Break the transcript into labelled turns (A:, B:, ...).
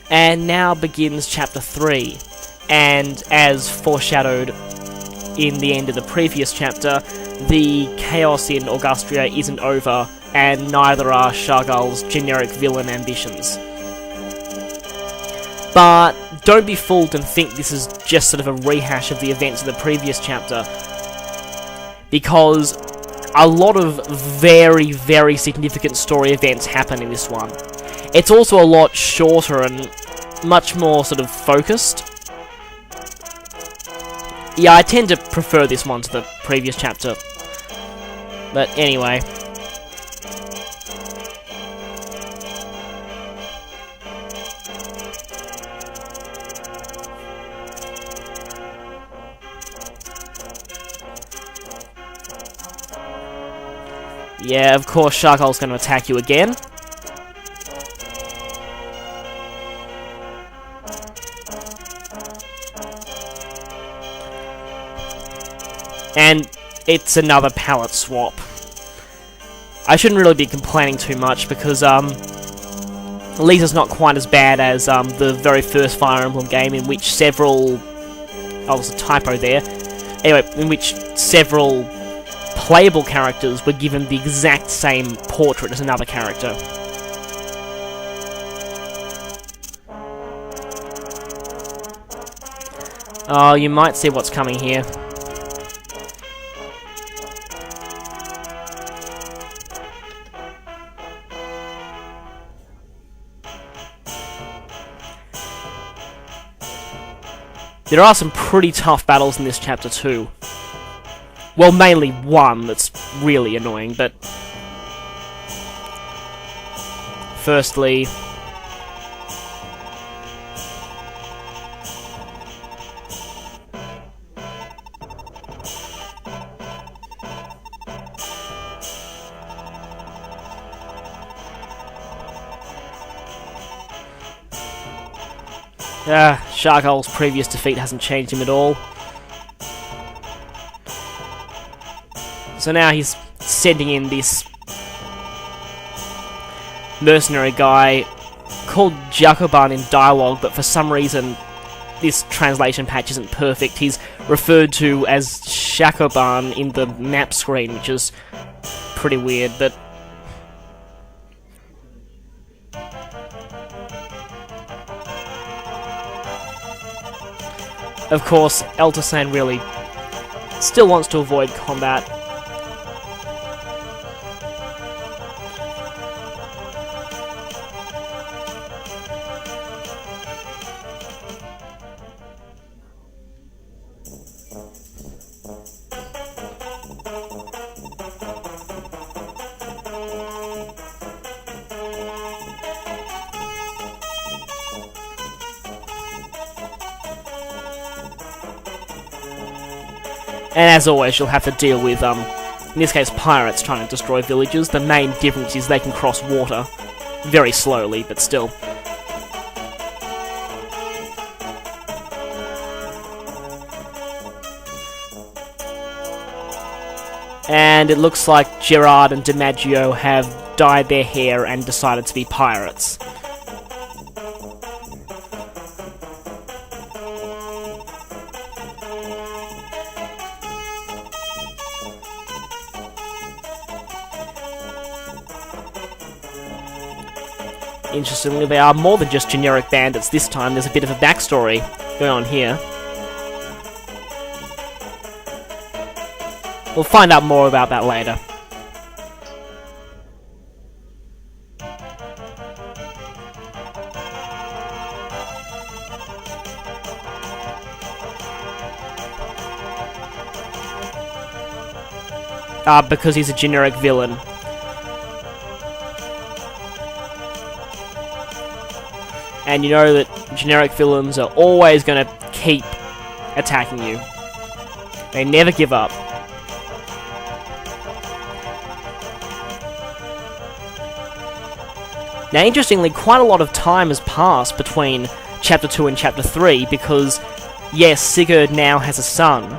A: And now begins Chapter 3, and as foreshadowed in the end of the previous chapter, the chaos in Augustria isn't over, and neither are Shagall's generic villain ambitions. But don't be fooled and think this is just sort of a rehash of the events of the previous chapter, because a lot of very, very significant story events happen in this one. It's also a lot shorter and much more sort of focused. Yeah, I tend to prefer this one to the previous chapter. But anyway. Yeah, of course Shagall's going to attack you again. And it's another palette swap. I shouldn't really be complaining too much because Lisa's not quite as bad as the very first Fire Emblem game, in which several... oh, there's a typo there. Anyway, in which several playable characters were given the exact same portrait as another character. Oh, you might see what's coming here. There are some pretty tough battles in this chapter too. Well, mainly one that's really annoying, but... firstly... Shagall's previous defeat hasn't changed him at all. So now he's sending in this mercenary guy called Jacoban in dialogue, but for some reason this translation patch isn't perfect. He's referred to as Shakoban in the map screen, which is pretty weird, but... of course, Eltosain really still wants to avoid combat. And as always, you'll have to deal with, in this case, pirates trying to destroy villages. The main difference is they can cross water. Very slowly, but still. And it looks like Gerard and DiMaggio have dyed their hair and decided to be pirates. Interestingly, they are more than just generic bandits this time. There's a bit of a backstory going on here. We'll find out more about that later. Because he's a generic villain. And you know that generic villains are always going to keep attacking you. They never give up. Now, interestingly, quite a lot of time has passed between Chapter 2 and Chapter 3, because, yes, Sigurd now has a son,